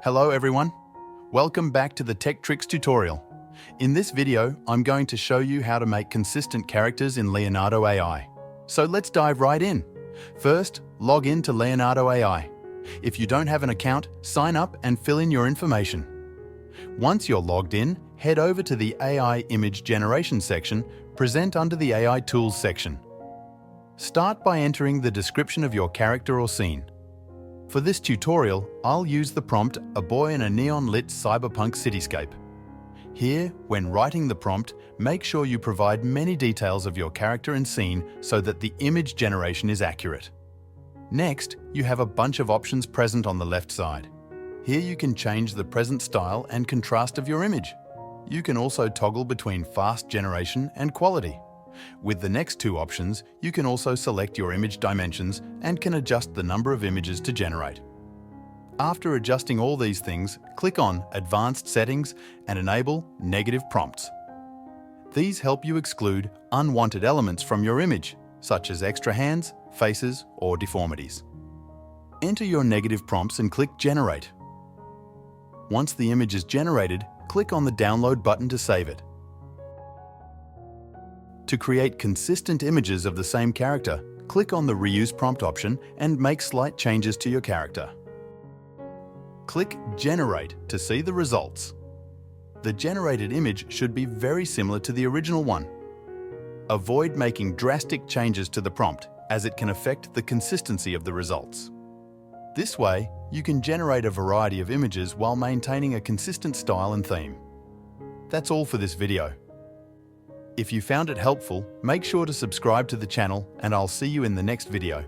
Hello everyone, welcome back to the Tech Tricks tutorial. In this video, I'm going to show you how to make consistent characters in Leonardo AI. So let's dive right in. First, log in to Leonardo AI. If you don't have an account, sign up and fill in your information. Once you're logged in, head over to the AI Image Generation section, present under the AI Tools section. Start by entering the description of your character or scene. For this tutorial, I'll use the prompt, "A boy in a neon-lit cyberpunk cityscape." Here, when writing the prompt, make sure you provide many details of your character and scene so that the image generation is accurate. Next, you have a bunch of options present on the left side. Here you can change the present style and contrast of your image. You can also toggle between fast generation and quality. With the next two options, you can also select your image dimensions and can adjust the number of images to generate. After adjusting all these things, click on Advanced Settings and enable Negative Prompts. These help you exclude unwanted elements from your image, such as extra hands, faces, or deformities. Enter your negative prompts and click Generate. Once the image is generated, click on the Download button to save it. To create consistent images of the same character, click on the Reuse Prompt option and make slight changes to your character. Click Generate to see the results. The generated image should be very similar to the original one. Avoid making drastic changes to the prompt, as it can affect the consistency of the results. This way, you can generate a variety of images while maintaining a consistent style and theme. That's all for this video. If you found it helpful, make sure to subscribe to the channel and I'll see you in the next video.